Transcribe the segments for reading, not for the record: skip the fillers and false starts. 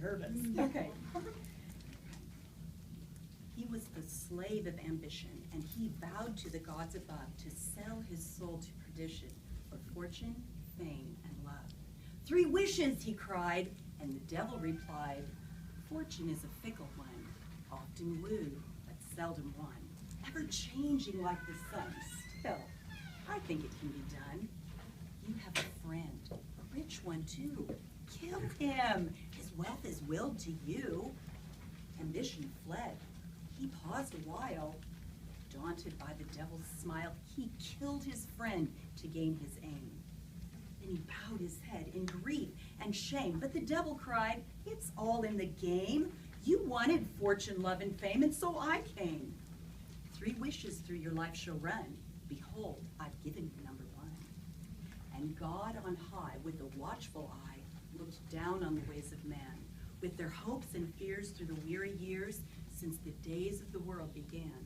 hurt us. Okay. He was the slave of ambition, and he vowed to the gods above to sell his soul to perdition for fortune, fame, and love. 3 wishes, he cried, and the devil replied, fortune is a fickle one, often wooed, but seldom won, ever changing like the sun. Still, I think it can be done. You have a friend, a rich one too. Kill him. His wealth is willed to you. Ambition fled. He paused a while. Daunted by the devil's smile, he killed his friend to gain his aim. Then he bowed his head in grief and shame. But the devil cried, it's all in the game. You wanted fortune, love, and fame, and so I came. 3 wishes through your life shall run. Behold, I've given you number 1. And God on high, with a watchful eye, looked down on the ways of man, with their hopes and fears through the weary years since the days of the world began.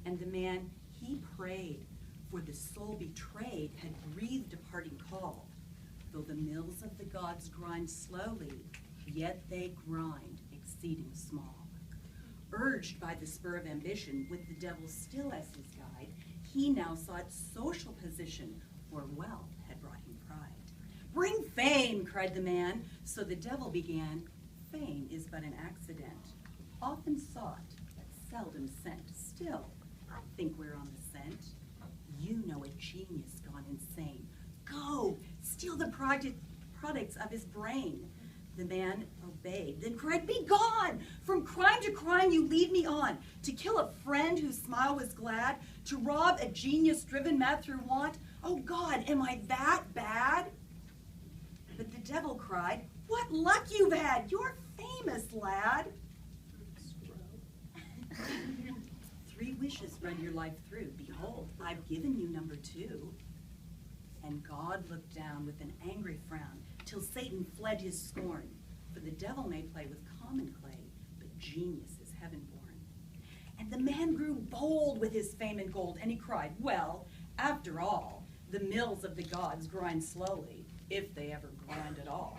And the man, he prayed, for the soul betrayed had breathed a parting call. Though the mills of the gods grind slowly, yet they grind exceeding small. Urged by the spur of ambition, with the devil still as his guide, he now sought social position, for wealth had brought him pride. Bring fame, cried the man. So the devil began, fame is but an accident, often sought, but seldom sent. Still, I think we're on the scent. You know a genius gone insane. Go, steal the products of his brain. The man obeyed, then cried, be gone! From crime to crime you lead me on. To kill a friend whose smile was glad, to rob a genius driven mad through want. Oh God, am I that bad? But the devil cried, what luck you've had! You're famous, lad. 3 wishes run your life through. Behold, I've given you number 2. And God looked down with an angry frown, till Satan fled his scorn. For the devil may play with common clay, but genius is heaven-born. And the man grew bold with his fame and gold, and he cried, well, after all, the mills of the gods grind slowly, if they ever grind at all.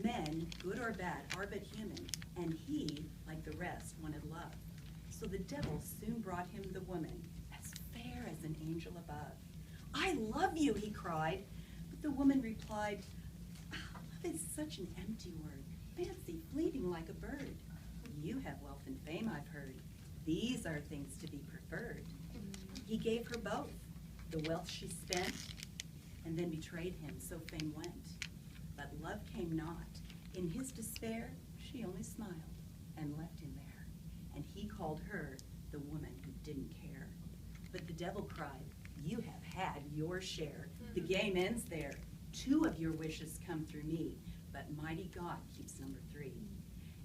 Men, good or bad, are but human, and he, like the rest, wanted love. So the devil soon brought him the woman, as fair as an angel above. I love you, he cried. But the woman replied, love is such an empty word, fancy fleeting like a bird. You have wealth and fame, I've heard. These are things to be preferred. He gave her both. The wealth she spent, and then betrayed him, so fame went. But love came not. In his despair, she only smiled and left him there. And he called her the woman who didn't care. But the devil cried, you have had your share. The game ends there. 2 of your wishes come through me, but mighty God keeps number 3.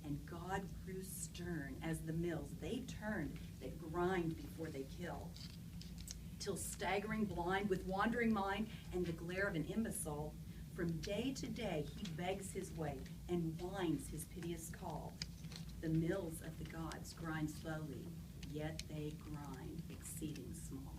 And God grew stern as the mills they turned that grind before they kill. Till staggering blind with wandering mind and the glare of an imbecile, from day to day he begs his way and whines his piteous call. The mills of the gods grind slowly, yet they grind exceeding small.